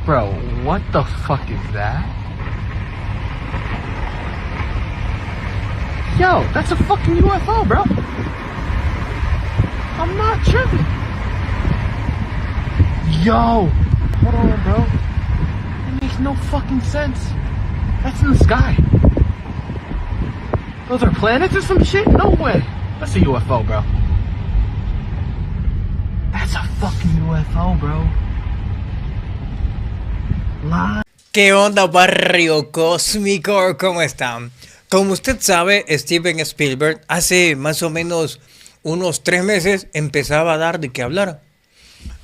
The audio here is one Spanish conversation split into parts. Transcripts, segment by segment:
Bro, what the fuck is that? Yo, that's a fucking UFO, bro. I'm not tripping. Yo, hold on, bro. It makes no fucking sense. That's in the sky. Those are planets or some shit? No way. That's a UFO, bro. That's a fucking UFO, bro. ¿Qué onda, barrio cósmico? ¿Cómo están? Como usted sabe, Steven Spielberg hace más o menos unos 3 meses empezaba a dar de qué hablar.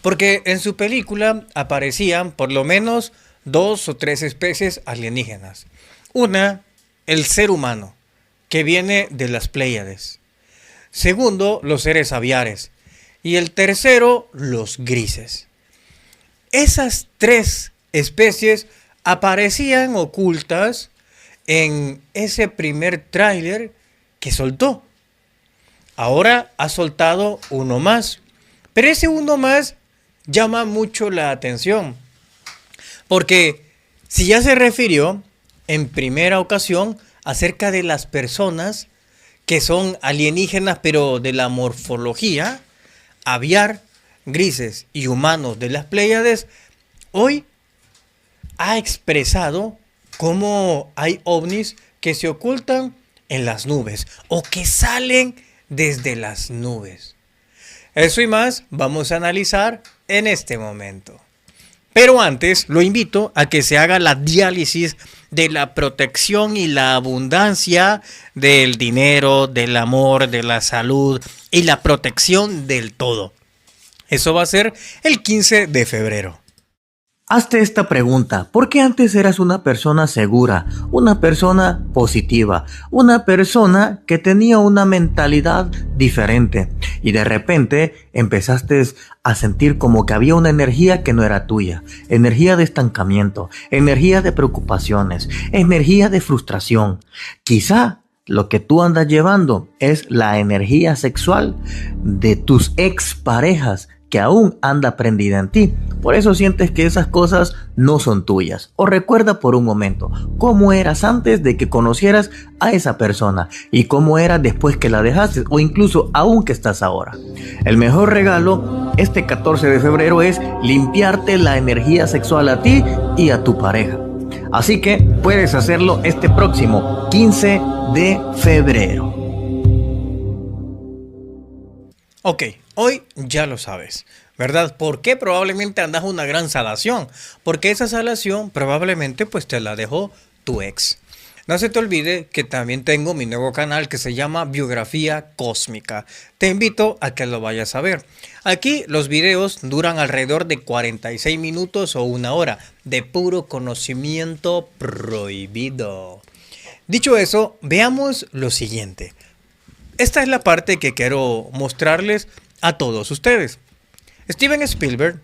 Porque en su película aparecían por lo menos 2 o 3 especies alienígenas. Una, el ser humano, que viene de las Pléyades. Segundo, los seres aviares. Y el tercero, los grises. Esas 3 especies aparecían ocultas en ese primer tráiler que soltó. Ahora ha soltado uno más, pero ese uno más llama mucho la atención, porque si ya se refirió en primera ocasión acerca de las personas que son alienígenas, pero de la morfología aviar, grises y humanos de las Pléyades, hoy ha expresado cómo hay ovnis que se ocultan en las nubes o que salen desde las nubes. Eso y más vamos a analizar en este momento. Pero antes lo invito a que se haga la diálisis de la protección y la abundancia del dinero, del amor, de la salud y la protección del todo. Eso va a ser el 15 de febrero. Hazte esta pregunta: ¿por qué antes eras una persona segura, una persona positiva, una persona que tenía una mentalidad diferente y de repente empezaste a sentir como que había una energía que no era tuya, energía de estancamiento, energía de preocupaciones, energía de frustración? Quizá lo que tú andas llevando es la energía sexual de tus exparejas que aún anda prendida en ti. Por eso sientes que esas cosas no son tuyas. O recuerda por un momento cómo eras antes de que conocieras a esa persona y cómo eras después que la dejaste, o incluso aún que estás ahora. El mejor regalo este 14 de febrero es limpiarte la energía sexual a ti y a tu pareja. Así que puedes hacerlo este próximo 15 de febrero. Ok, hoy ya lo sabes, ¿verdad? ¿Por qué? Probablemente andas una gran salación, porque esa salación probablemente pues te la dejó tu ex. No se te olvide que también tengo mi nuevo canal que se llama Biografía Cósmica. Te invito a que lo vayas a ver. Aquí los videos duran alrededor de 46 minutos o 1 hora de puro conocimiento prohibido. Dicho eso, veamos lo siguiente. Esta es la parte que quiero mostrarles a todos ustedes. Steven Spielberg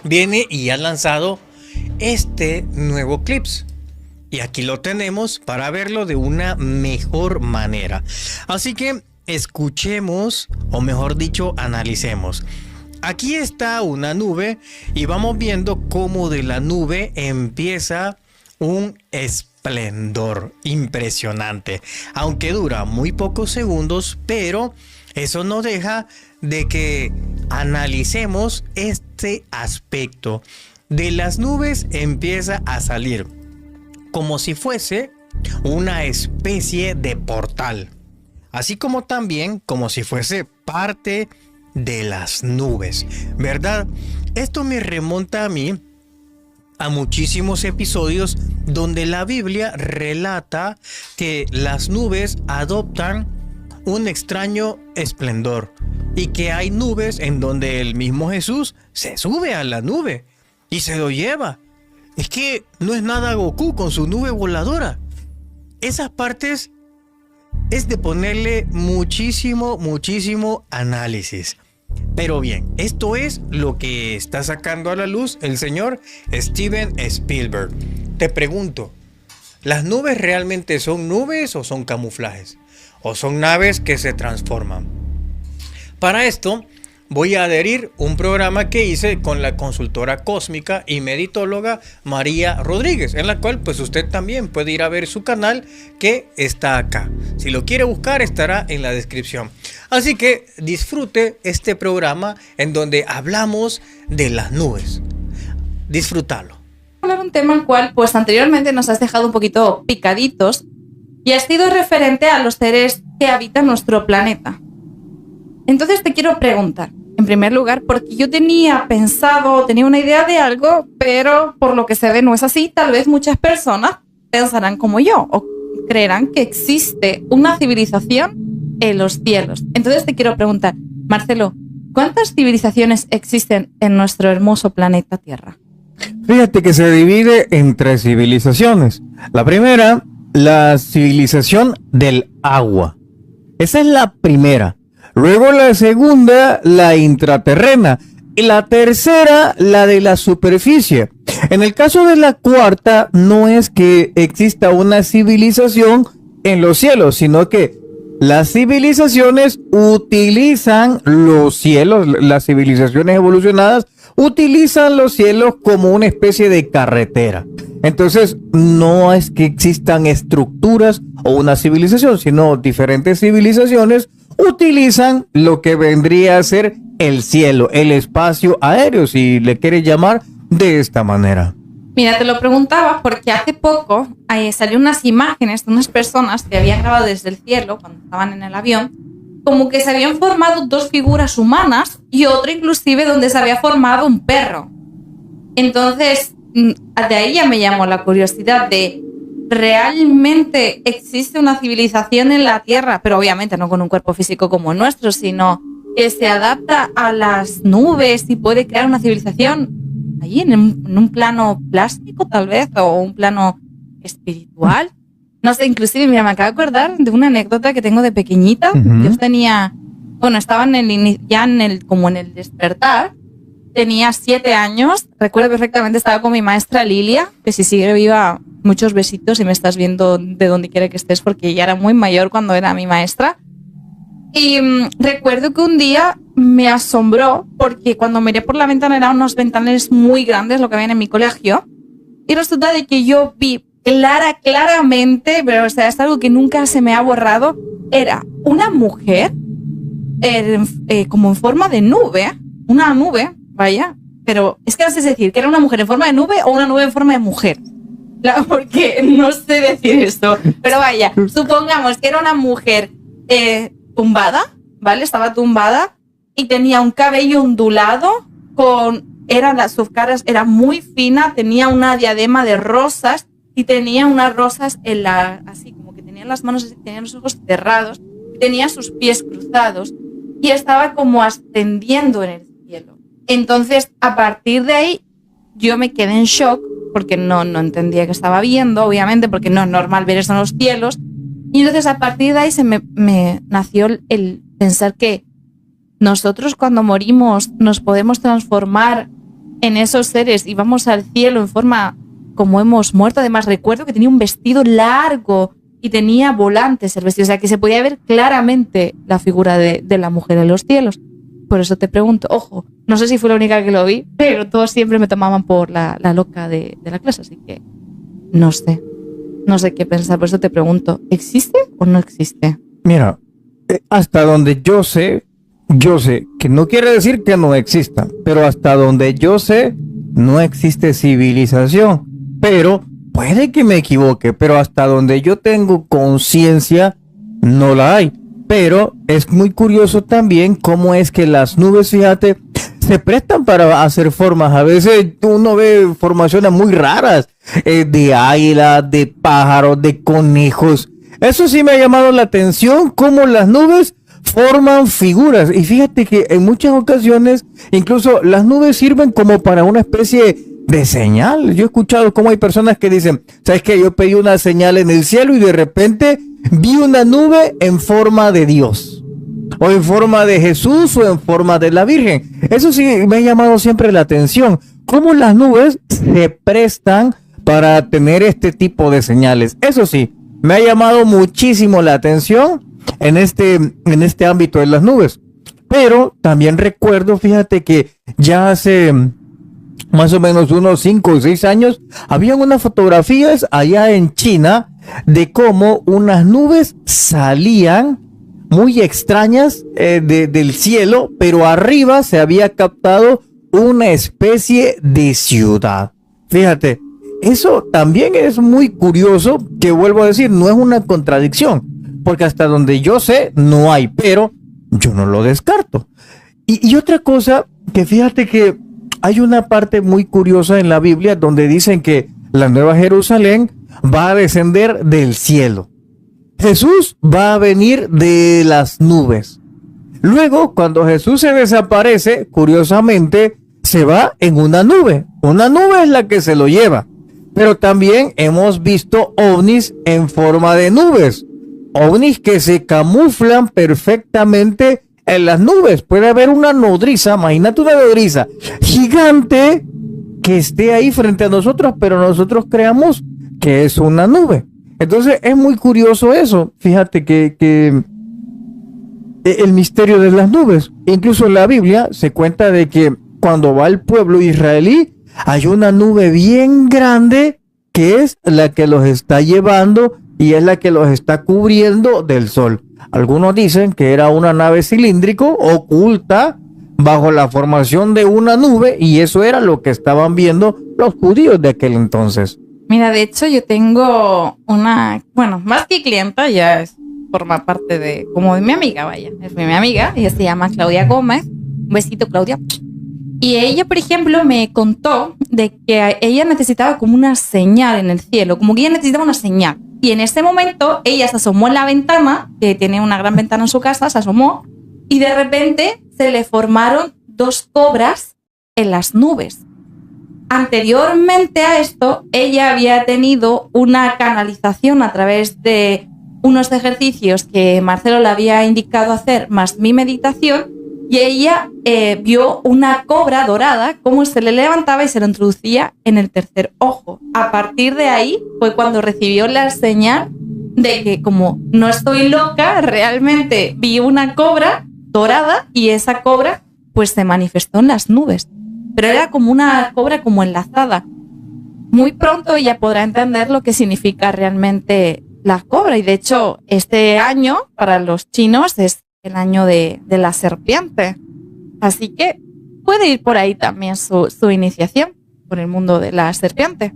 viene y ha lanzado este nuevo clip. Y aquí lo tenemos para verlo de una mejor manera. Así que escuchemos, o mejor dicho, analicemos. Aquí está una nube y vamos viendo cómo de la nube empieza un esplendor impresionante, aunque dura muy pocos segundos, pero eso no deja de que analicemos este aspecto. De las nubes empieza a salir como si fuese una especie de portal, así como también como si fuese parte de las nubes, ¿verdad? Esto me remonta a mí a muchísimos episodios donde la Biblia relata que las nubes adoptan un extraño esplendor y que hay nubes en donde el mismo Jesús se sube a la nube y se lo lleva. Es que no es nada Goku con su nube voladora. Esas partes es de ponerle muchísimo análisis. Pero bien, esto es lo que está sacando a la luz el señor Steven Spielberg. Te pregunto, ¿las nubes realmente son nubes o son camuflajes? ¿O son naves que se transforman? Para esto, voy a adherir un programa que hice con la consultora cósmica y meditóloga María Rodríguez, en la cual pues usted también puede ir a ver su canal que está acá. Si lo quiere buscar, estará en la descripción. Así que disfrute este programa en donde hablamos de las nubes. Disfrútalo. Hablar un tema al cual pues anteriormente nos has dejado un poquito picaditos y ha sido referente a los seres que habitan nuestro planeta. Entonces te quiero preguntar, en primer lugar, porque yo tenía una idea de algo, pero por lo que se ve no es así. Tal vez muchas personas pensarán como yo o creerán que existe una civilización en los cielos. Entonces te quiero preguntar, Marcelo, ¿cuántas civilizaciones existen en nuestro hermoso planeta Tierra? Fíjate que se divide en 3 civilizaciones. La primera, la civilización del agua. Esa es la primera. Luego la segunda, la intraterrena. Y la tercera, la de la superficie. En el caso de la cuarta, no es que exista una civilización en los cielos, sino que las civilizaciones utilizan los cielos, las civilizaciones evolucionadas utilizan los cielos como una especie de carretera. Entonces, no es que existan estructuras o una civilización, sino diferentes civilizaciones utilizan lo que vendría a ser el cielo, el espacio aéreo, si le quieres llamar de esta manera. Mira, te lo preguntaba porque hace poco salieron unas imágenes de unas personas que habían grabado desde el cielo cuando estaban en el avión, como que se habían formado 2 figuras humanas y otra inclusive donde se había formado un perro. Entonces, de ahí ya me llamó la curiosidad de ¿realmente existe una civilización en la Tierra? Pero obviamente no con un cuerpo físico como el nuestro, sino que se adapta a las nubes y puede crear una civilización allí en un plano plástico tal vez, o un plano espiritual. No sé, inclusive, mira, me acabo de acordar de una anécdota que tengo de pequeñita. Yo tenía, estaba como en el despertar, tenía 7 años, recuerdo perfectamente, estaba con mi maestra Lilia, que si sigue viva, muchos besitos si me estás viendo de donde quiera que estés, porque ella era muy mayor cuando era mi maestra. Y recuerdo que un día me asombró porque cuando miré por la ventana eran unos ventanales muy grandes lo que había en mi colegio, y resulta de que yo vi claramente, pero o sea, es algo que nunca se me ha borrado, era una mujer como en forma de nube, una nube, vaya, pero es que no sé decir que era una mujer en forma de nube o una nube en forma de mujer, porque no sé decir esto, pero vaya, supongamos que era una mujer tumbada, ¿vale? Estaba tumbada y tenía un cabello ondulado, sus caras era muy fina, tenía una diadema de rosas y tenía unas rosas así como que tenía las manos, tenía los ojos cerrados, tenía sus pies cruzados y estaba como ascendiendo en el cielo. Entonces, a partir de ahí, yo me quedé en shock porque no entendía qué estaba viendo, obviamente, porque no es normal ver eso en los cielos. Y entonces, a partir de ahí, se me nació el pensar que nosotros cuando morimos nos podemos transformar en esos seres y vamos al cielo en forma como hemos muerto. Además, recuerdo que tenía un vestido largo y tenía volantes el vestido, o sea que se podía ver claramente la figura de la mujer en los cielos. Por eso te pregunto, ojo, no sé si fui la única que lo vi, pero todos siempre me tomaban por la loca de la clase, así que no sé qué pensar. Por eso te pregunto, ¿existe o no existe? Mira, hasta donde yo sé que no quiere decir que no exista, pero hasta donde yo sé, no existe civilización. Pero puede que me equivoque, pero hasta donde yo tengo conciencia, no la hay. Pero es muy curioso también cómo es que las nubes, fíjate, se prestan para hacer formas. A veces uno ve formaciones muy raras, de águila, de pájaros, de conejos. Eso sí me ha llamado la atención, cómo las nubes forman figuras. Y fíjate que en muchas ocasiones, incluso las nubes sirven como para una especie de señal. Yo he escuchado cómo hay personas que dicen, ¿sabes qué? Yo pedí una señal en el cielo y de repente vi una nube en forma de Dios, o en forma de Jesús, o en forma de la Virgen. Eso sí me ha llamado siempre la atención, cómo las nubes se prestan para tener este tipo de señales. Eso sí, me ha llamado muchísimo la atención en este ámbito de las nubes. Pero también recuerdo, fíjate que ya hace más o menos unos 5 o 6 años, habían unas fotografías allá en China de cómo unas nubes salían muy extrañas del cielo, pero arriba se había captado una especie de ciudad. Fíjate, eso también es muy curioso, que vuelvo a decir, no es una contradicción, porque hasta donde yo sé no hay, pero yo no lo descarto. Y otra cosa, que fíjate que hay una parte muy curiosa en la Biblia donde dicen que la Nueva Jerusalén va a descender del cielo. Jesús va a venir de las nubes. Luego, cuando Jesús se desaparece, curiosamente, se va en una nube. Una nube es la que se lo lleva. Pero también hemos visto ovnis en forma de nubes. Ovnis que se camuflan perfectamente en las nubes. Puede haber una nodriza, imagínate una nodriza gigante que esté ahí frente a nosotros, pero nosotros creamos que es una nube. Entonces es muy curioso eso. Fíjate que el misterio de las nubes. Incluso en la Biblia se cuenta de que cuando va el pueblo israelí, hay una nube bien grande que es la que los está llevando y es la que los está cubriendo del sol. Algunos dicen que era una nave cilíndrica oculta bajo la formación de una nube, y eso era lo que estaban viendo los judíos de aquel entonces. Mira, de hecho yo tengo una, bueno, más que clienta, ya forma parte de, como de mi amiga, vaya, es mi amiga, ella se llama Claudia Gómez, un besito Claudia, y ella, por ejemplo, me contó de que ella necesitaba como una señal en el cielo, como que ella necesitaba una señal, y en ese momento ella se asomó en la ventana, que tiene una gran ventana en su casa, se asomó, y de repente se le formaron 2 cobras en las nubes. Anteriormente a esto, ella había tenido una canalización a través de unos ejercicios que Marcelo le había indicado hacer, más mi meditación, y ella vio una cobra dorada, cómo se le levantaba y se lo introducía en el tercer ojo. A partir de ahí fue cuando recibió la señal de que, como no estoy loca, realmente vi una cobra dorada, y esa cobra pues se manifestó en las nubes. Pero era como una cobra como enlazada. Muy pronto ella podrá entender lo que significa realmente la cobra. Y de hecho, este año para los chinos es el año de la serpiente. Así que puede ir por ahí también su iniciación por el mundo de la serpiente.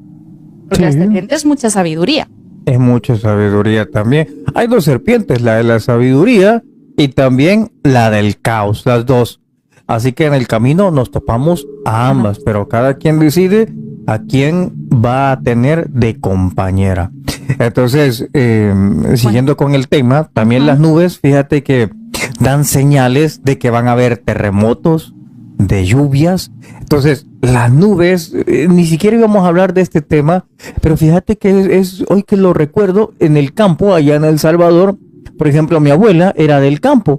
Porque la serpiente es mucha sabiduría. Es mucha sabiduría también. Hay 2 serpientes, la de la sabiduría y también la del caos, las 2. Así que en el camino nos topamos a ambas, pero cada quien decide a quién va a tener de compañera. Entonces, siguiendo con el tema, también las nubes, fíjate que dan señales de que van a haber terremotos, de lluvias. Entonces, las nubes, ni siquiera íbamos a hablar de este tema, pero fíjate que es hoy que lo recuerdo, en el campo, allá en El Salvador, por ejemplo, mi abuela era del campo.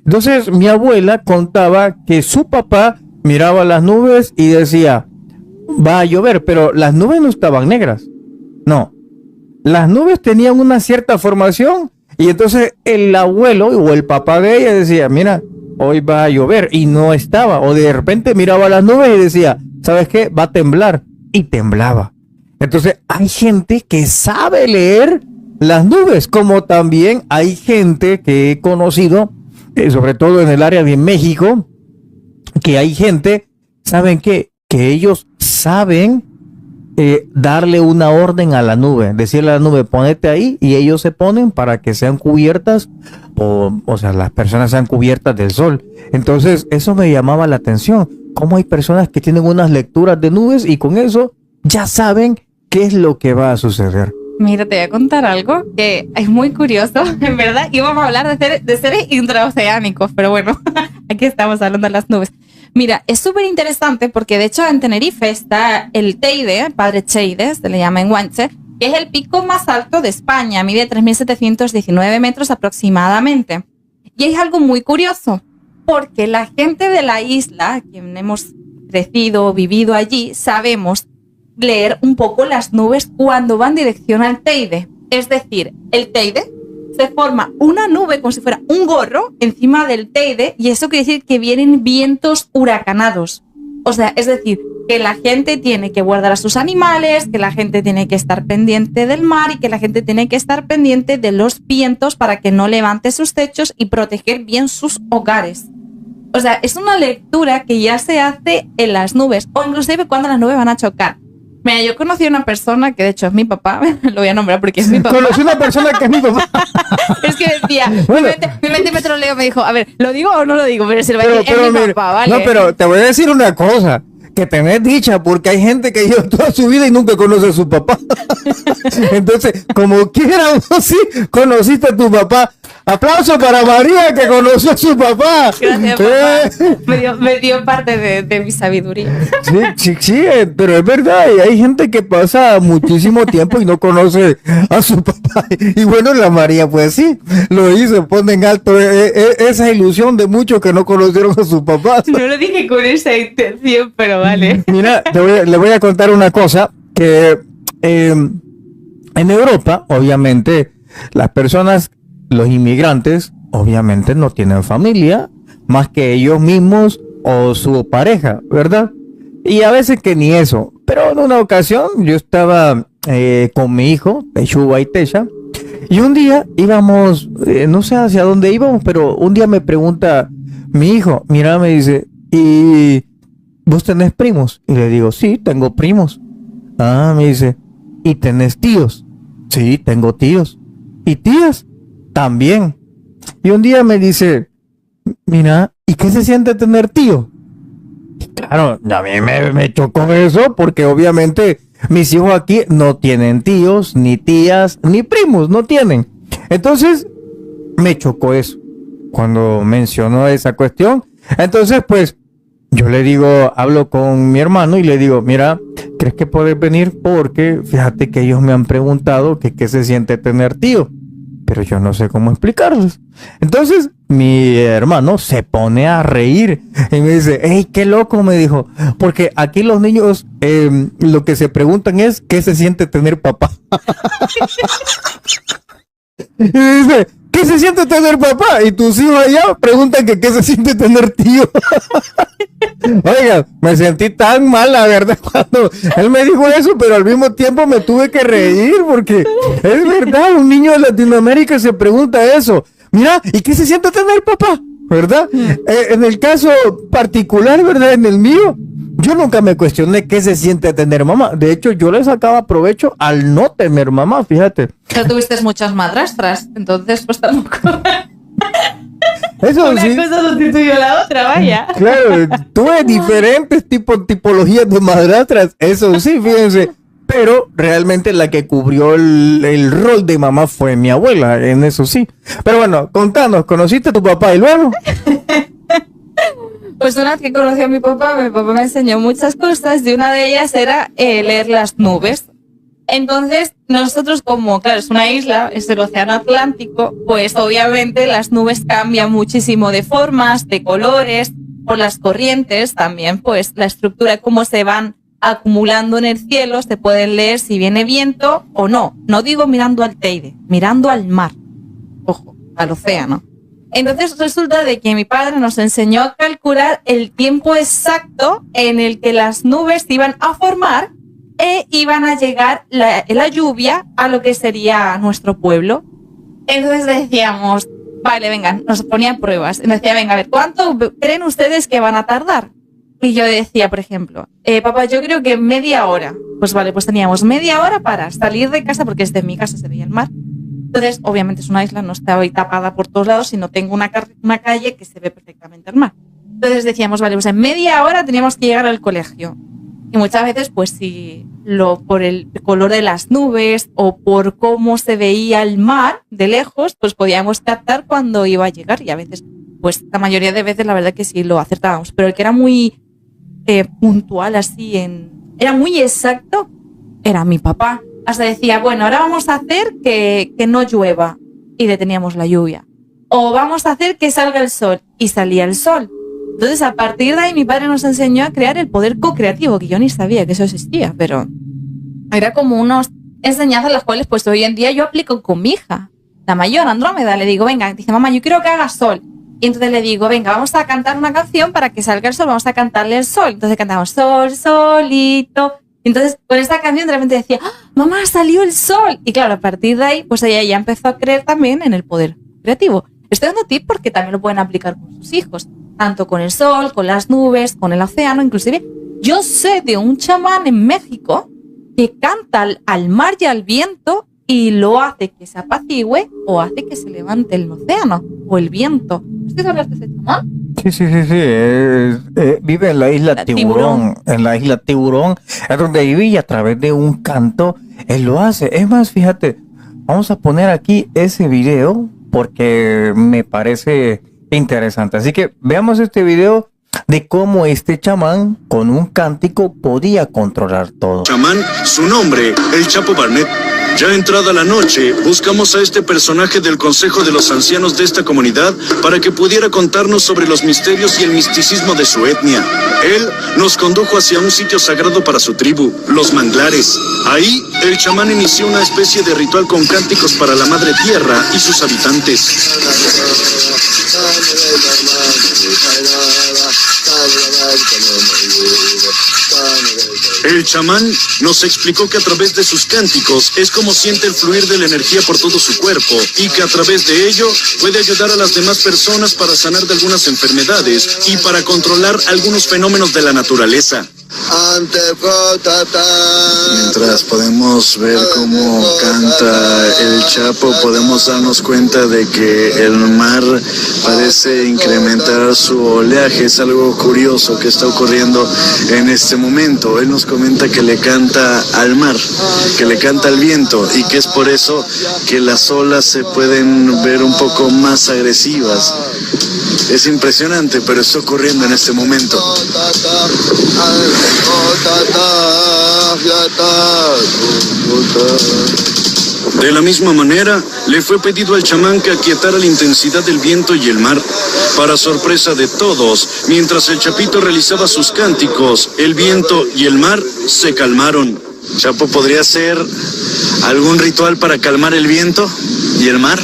Entonces mi abuela contaba que su papá miraba las nubes y decía, va a llover, pero las nubes no estaban negras. No, las nubes tenían una cierta formación, y entonces el abuelo o el papá de ella decía, mira, hoy va a llover, y no estaba. O de repente miraba las nubes y decía, ¿sabes qué? Va a temblar, y temblaba. Entonces hay gente que sabe leer las nubes, como también hay gente que he conocido, sobre todo en el área de México, que hay gente, ¿saben qué? Que ellos saben darle una orden a la nube, decirle a la nube, ponete ahí, y ellos se ponen para que sean cubiertas, o sea, las personas sean cubiertas del sol. Entonces, eso me llamaba la atención, cómo hay personas que tienen unas lecturas de nubes y con eso ya saben qué es lo que va a suceder. Mira, te voy a contar algo que es muy curioso, en verdad. Íbamos a hablar de seres intraoceánicos, pero bueno, aquí estamos hablando de las nubes. Mira, es súper interesante porque de hecho en Tenerife está el Teide, el Padre Teide, se le llama en guanche, que es el pico más alto de España, mide 3.719 metros aproximadamente. Y es algo muy curioso, porque la gente de la isla, quien hemos crecido, vivido allí, sabemos leer un poco las nubes cuando van dirección al Teide. Es decir, el Teide se forma una nube como si fuera un gorro encima del Teide y eso quiere decir que vienen vientos huracanados. O sea, es decir, que la gente tiene que guardar a sus animales, que la gente tiene que estar pendiente del mar y que la gente tiene que estar pendiente de los vientos para que no levante sus techos y proteger bien sus hogares. O sea, es una lectura que ya se hace en las nubes o inclusive cuando las nubes van a chocar. Mira, yo conocí a una persona que de hecho es mi papá, lo voy a nombrar porque es mi papá. Conocí una persona que es mi papá. Es que decía, Bueno. mi mente me troleo, me dijo, a ver, ¿lo digo o no lo digo? Pero se lo va a decir, es mi mira, papá, ¿vale? no, pero te voy a decir una cosa. Que tenés dicha, porque hay gente que lleva toda su vida y nunca conoce a su papá. Entonces, como quiera o sí, conociste a tu papá. Aplauso para María, que conoció a su papá. Gracias, papá. Me dio parte de mi sabiduría. Sí, pero es verdad, y hay gente que pasa muchísimo tiempo y no conoce a su papá. Y bueno, la María, pues sí, lo hizo, pone en alto esa ilusión de muchos que no conocieron a su papá. No lo dije con esa intención, pero vale. Mira, le voy a contar una cosa, que en Europa, obviamente, las personas, los inmigrantes, obviamente no tienen familia, más que ellos mismos o su pareja, ¿verdad? Y a veces que ni eso. Pero en una ocasión yo estaba con mi hijo, Teshuba y Tesha, y un día íbamos, no sé hacia dónde íbamos, pero un día me pregunta mi hijo, mira, me dice, ¿y vos tenés primos? Y le digo, sí, tengo primos. Ah, me dice, ¿y tenés tíos? Sí, tengo tíos. ¿Y tías? También. Y un día me dice, mira, ¿y qué se siente tener tío? Claro, a mí me chocó eso porque obviamente mis hijos aquí no tienen tíos, ni tías, ni primos, no tienen. Entonces, me chocó eso cuando mencionó esa cuestión. Entonces, pues, yo le digo, hablo con mi hermano y le digo, mira, ¿crees que puedes venir? Porque fíjate que ellos me han preguntado que qué se siente tener tío, pero yo no sé cómo explicarles. Entonces, mi hermano se pone a reír y me dice, hey, qué loco, me dijo, porque aquí los niños lo que se preguntan es qué se siente tener papá. Y dice, ¿qué se siente tener papá? Y tus hijos allá preguntan que qué se siente tener tío. Oiga, me sentí tan mal, la verdad, cuando él me dijo eso, pero al mismo tiempo me tuve que reír porque es verdad, un niño de Latinoamérica se pregunta eso. Mira, ¿y qué se siente tener papá? ¿Verdad? En el caso particular, ¿verdad? En el mío, yo nunca me cuestioné qué se siente tener mamá. De hecho, yo le sacaba provecho al no tener mamá, fíjate. Pero tuviste muchas madrastras, entonces pues tampoco... Eso Una sí. cosa sustituyó la otra, vaya. Claro, tuve diferentes tipologías de madrastras, eso sí, fíjense. Pero realmente la que cubrió el rol de mamá fue mi abuela, en eso sí. Pero bueno, contanos, ¿conociste a tu papá y luego? Pues una vez que conocí a mi papá me enseñó muchas cosas y una de ellas era leer las nubes. Entonces, nosotros como, claro, es una isla, es el océano Atlántico, pues obviamente las nubes cambian muchísimo de formas, de colores, por las corrientes también, pues la estructura, cómo se van acumulando en el cielo, se pueden leer si viene viento o no. No digo mirando al Teide, mirando al mar. Ojo, al océano. Entonces resulta de que mi padre nos enseñó a calcular el tiempo exacto en el que las nubes se iban a formar e iban a llegar la lluvia a lo que sería nuestro pueblo. Entonces decíamos, vale, venga, nos ponían pruebas. Y nos decía, venga, a ver, ¿cuánto creen ustedes que van a tardar? Y yo decía, por ejemplo, papá, yo creo que media hora. Pues vale, pues teníamos media hora para salir de casa, porque desde mi casa se veía el mar. Entonces, obviamente es una isla, no está hoy tapada por todos lados, sino tengo una calle que se ve perfectamente el mar. Entonces decíamos, vale, pues en media hora teníamos que llegar al colegio. Y muchas veces, pues si por el color de las nubes o por cómo se veía el mar de lejos, pues podíamos captar cuándo iba a llegar. Y a veces, pues la mayoría de veces, la verdad que sí lo acertábamos. Pero el que era muy puntual, así, era muy exacto, era mi papá. Hasta decía, bueno, ahora vamos a hacer que no llueva. Y deteníamos la lluvia. O vamos a hacer que salga el sol. Y salía el sol. Entonces, a partir de ahí, mi padre nos enseñó a crear el poder co-creativo, que yo ni sabía que eso existía, pero era como unas enseñanzas las cuales, pues hoy en día yo aplico con mi hija. la mayor, Andrómeda, le digo, venga, dice, mamá, yo quiero que haga sol. Y entonces le digo, venga, vamos a cantar una canción para que salga el sol, vamos a cantarle el sol. Entonces cantamos sol, solito. Y entonces con esta canción de repente decía, ¡ah, mamá, salió el sol! Y claro, a partir de ahí, pues ella ya empezó a creer también en el poder creativo. Estoy dando tips porque también lo pueden aplicar con sus hijos, tanto con el sol, con las nubes, con el océano, inclusive. Yo sé de un chamán en México que canta al mar y al viento y lo hace que se apacigüe o hace que se levante el océano o el viento. ¿Ustedes hablan de ese chamán? Sí. Vive en la isla Tiburón. En la isla Tiburón es donde vive y a través de un canto él lo hace. Es más, fíjate, vamos a poner aquí ese video porque me parece interesante. Así que veamos este video de cómo este chamán con un cántico podía controlar todo. Chamán, su nombre, el Chapo Barnett. Ya entrada la noche, buscamos a este personaje del Consejo de los Ancianos de esta comunidad para que pudiera contarnos sobre los misterios y el misticismo de su etnia. Él nos condujo hacia un sitio sagrado para su tribu, los manglares. Ahí, el chamán inició una especie de ritual con cánticos para la Madre Tierra y sus habitantes. El chamán nos explicó que a través de sus cánticos es como siente el fluir de la energía por todo su cuerpo y que a través de ello puede ayudar a las demás personas para sanar de algunas enfermedades y para controlar algunos fenómenos de la naturaleza. Mientras podemos ver cómo canta el Chapo, podemos darnos cuenta de que el mar parece incrementar su oleaje. Es algo curioso que está ocurriendo en este momento. Él nos comenta que le canta al mar, que le canta al viento y que es por eso que las olas se pueden ver un poco más agresivas. Es impresionante, pero está ocurriendo en este momento. De la misma manera, le fue pedido al chamán que aquietara la intensidad del viento y el mar. Para sorpresa de todos, mientras el Chapito realizaba sus cánticos, el viento y el mar se calmaron. Chapo, ¿podría hacer algún ritual para calmar el viento y el mar?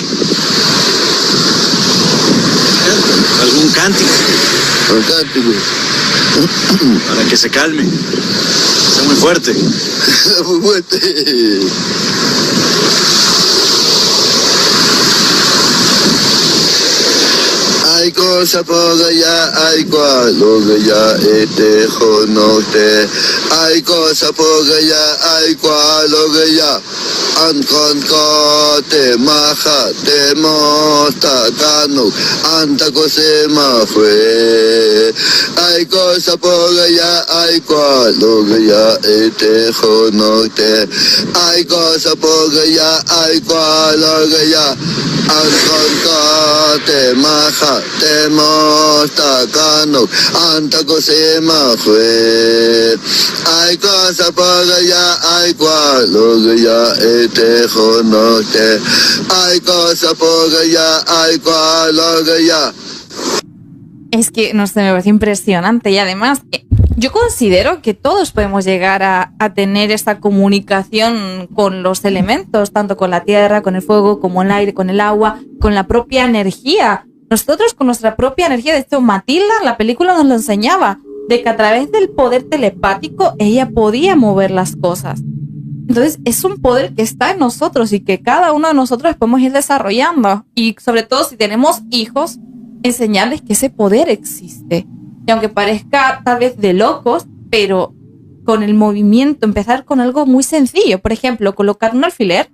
¿Algún cántico? Para que se calme. Está muy fuerte. Muy fuerte. Ay cosa poca ya, ay cual ya jonote. Ay cosa poca ya, ay cual ya. Ancon te maja te mosta cano anta cosema fue. Ay cosa poca ya, ay cual ya jonote. Ay cosa poca ya, ay cual ya. Ancon te maja te mosta cano anta cosema fue. Ay cosa poca ya, ay cual ya jonote. Ay cosa poca ya, ay cual ya. Es que, no sé, me parece impresionante y además yo considero que todos podemos llegar a tener esta comunicación con los elementos, tanto con la tierra, con el fuego, como el aire, con el agua, con la propia energía. Nosotros con nuestra propia energía, de hecho Matilda en la película nos lo enseñaba, de que a través del poder telepático ella podía mover las cosas. Entonces es un poder que está en nosotros y que cada uno de nosotros podemos ir desarrollando. Y sobre todo si tenemos hijos, enseñarles que ese poder existe. Y aunque parezca tal vez de locos, pero con el movimiento, empezar con algo muy sencillo. Por ejemplo, colocar un alfiler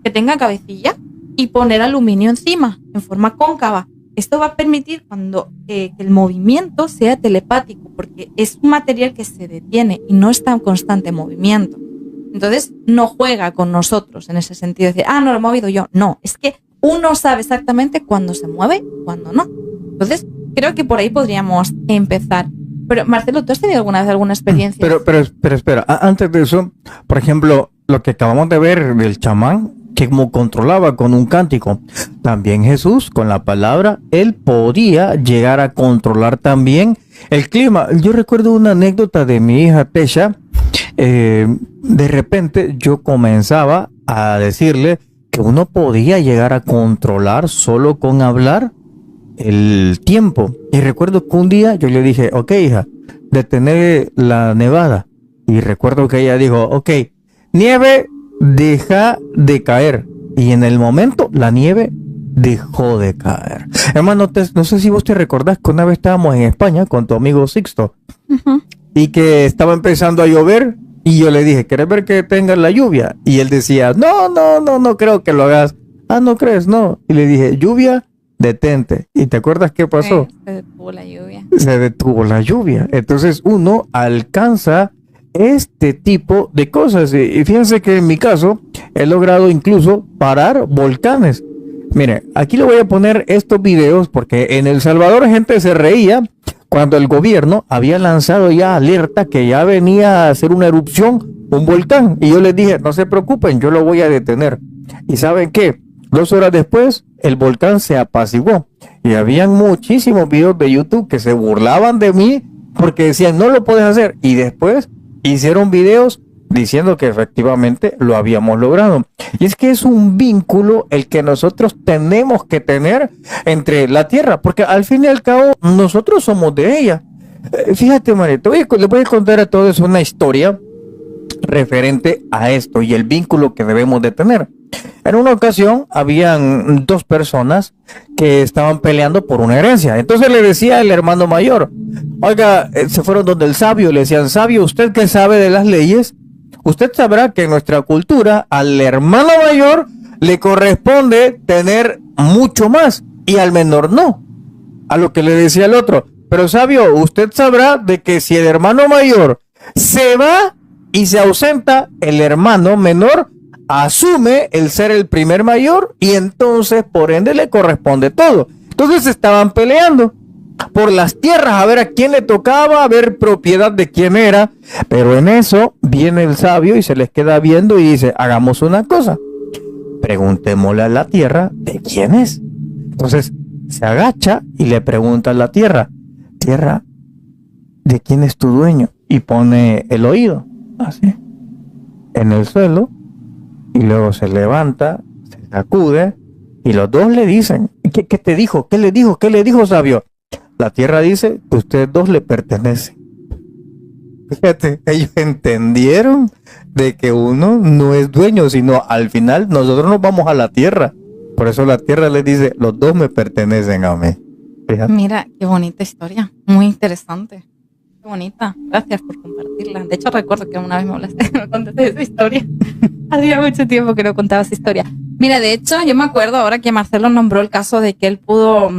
que tenga cabecilla y poner aluminio encima, en forma cóncava. Esto va a permitir cuando que el movimiento sea telepático, porque es un material que se detiene y no está en constante movimiento. Entonces, no juega con nosotros en ese sentido de decir, no lo he movido yo. No, es que uno sabe exactamente cuándo se mueve y cuándo no. Entonces, creo que por ahí podríamos empezar. Pero, Marcelo, ¿tú has tenido alguna vez alguna experiencia? Pero espera, antes de eso, por ejemplo, lo que acabamos de ver del chamán, que como controlaba con un cántico, también Jesús, con la palabra, él podía llegar a controlar también el clima. Yo recuerdo una anécdota de mi hija Tesha. De repente yo comenzaba a decirle que uno podía llegar a controlar solo con hablar el tiempo. Y recuerdo que un día yo le dije, ok, hija, detener la nevada. Y recuerdo que ella dijo, ok, nieve, deja de caer. Y en el momento la nieve dejó de caer. Hermano, no sé si vos te recordás que una vez estábamos en España con tu amigo Sixto y que estaba empezando a llover y yo le dije, ¿querés ver que tenga la lluvia? Y él decía, no creo que lo hagas. Ah, ¿no crees? No. Y le dije, lluvia, detente. ¿Y te acuerdas qué pasó? Se detuvo la lluvia. Se detuvo la lluvia. Entonces uno alcanza este tipo de cosas. Y fíjense que en mi caso he logrado incluso parar volcanes. Mire, aquí le voy a poner estos videos porque en El Salvador gente se reía cuando el gobierno había lanzado ya alerta que ya venía a hacer una erupción, un volcán. Y yo les dije, no se preocupen, yo lo voy a detener. ¿Y saben qué? 2 horas después, el volcán se apaciguó. Y habían muchísimos videos de YouTube que se burlaban de mí porque decían, no lo puedes hacer. Y después hicieron videos diciendo que efectivamente lo habíamos logrado. Y es que es un vínculo el que nosotros tenemos que tener entre la tierra, porque al fin y al cabo nosotros somos de ella. Fíjate, Marito, le voy a contar a todos una historia referente a esto y el vínculo que debemos de tener. En una ocasión habían 2 personas que estaban peleando por una herencia. Entonces le decía el hermano mayor, oiga, se fueron donde el sabio, le decían, sabio, ¿usted qué sabe de las leyes? Usted sabrá que en nuestra cultura al hermano mayor le corresponde tener mucho más y al menor no. A lo que le decía el otro, pero sabio, usted sabrá de que si el hermano mayor se va y se ausenta, el hermano menor asume el ser el primer mayor y entonces por ende le corresponde todo. Entonces estaban peleando por las tierras, a ver a quién le tocaba, a ver propiedad de quién era, pero en eso viene el sabio y se les queda viendo y dice, hagamos una cosa, preguntémosle a la tierra de quién es. Entonces se agacha y le pregunta a la tierra, tierra, ¿de quién es tu dueño? Y pone el oído así en el suelo y luego se levanta, se sacude y los dos le dicen, ¿qué te dijo? ¿Qué le dijo? ¿Qué le dijo, sabio? La tierra dice que ustedes 2 le pertenecen. Fíjate, ellos entendieron de que uno no es dueño, sino al final nosotros nos vamos a la tierra. Por eso la tierra les dice, los 2 me pertenecen a mí. Fíjate. Mira, qué bonita historia, muy interesante. Qué bonita, gracias por compartirla. De hecho, recuerdo que una vez me contaste esa historia. Hacía mucho tiempo que no contaba esa historia. Mira, de hecho, yo me acuerdo ahora que Marcelo nombró el caso de que él pudo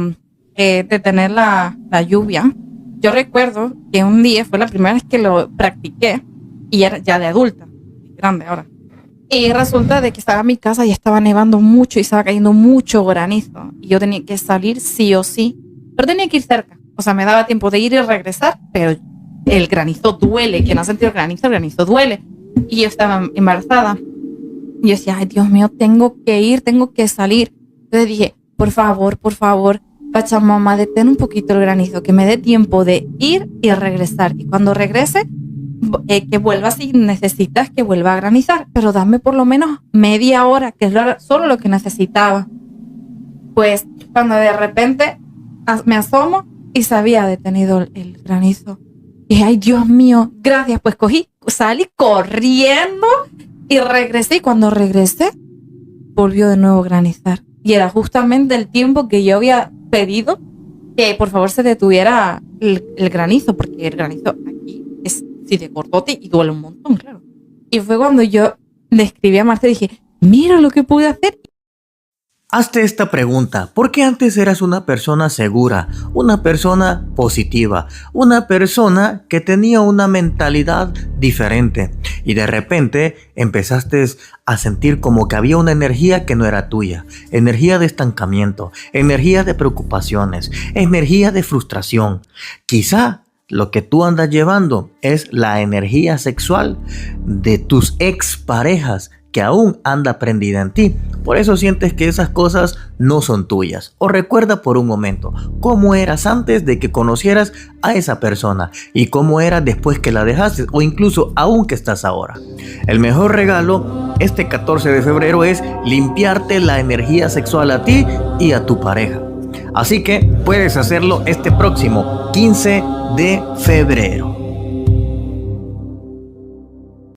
detener la lluvia. Yo recuerdo que un día fue la primera vez que lo practiqué y era ya de adulta, grande ahora. Y resulta de que estaba en mi casa y estaba nevando mucho y estaba cayendo mucho granizo. Y yo tenía que salir sí o sí, pero tenía que ir cerca. O sea, me daba tiempo de ir y regresar, pero el granizo duele. Quien ha sentido el granizo duele. Y yo estaba embarazada. Y yo decía, ay, Dios mío, tengo que ir, tengo que salir. Entonces dije, por favor, Pachamama, detén un poquito el granizo, que me dé tiempo de ir y regresar. Y cuando regrese, que vuelva si necesitas que vuelva a granizar, pero dame por lo menos media hora, que es solo lo que necesitaba. Pues cuando de repente me asomo y se había detenido el granizo. Y ay, Dios mío, gracias. Pues salí corriendo y regresé. Y cuando regresé, volvió de nuevo a granizar. Y era justamente el tiempo que yo había pedido que por favor se detuviera el granizo, porque el granizo aquí es sí de cortote y duele un montón, claro. Y fue cuando yo le escribí a Marta y dije, mira lo que pude hacer. Hazte esta pregunta, ¿por qué antes eras una persona segura, una persona positiva, una persona que tenía una mentalidad diferente y de repente empezaste a sentir como que había una energía que no era tuya, energía de estancamiento, energía de preocupaciones, energía de frustración? Quizá lo que tú andas llevando es la energía sexual de tus exparejas que aún anda prendida en ti. Por eso sientes que esas cosas no son tuyas. O recuerda por un momento cómo eras antes de que conocieras a esa persona y cómo eras después que la dejaste o incluso aún que estás ahora. El mejor regalo este 14 de febrero es limpiarte la energía sexual a ti y a tu pareja. Así que puedes hacerlo este próximo 15 de febrero.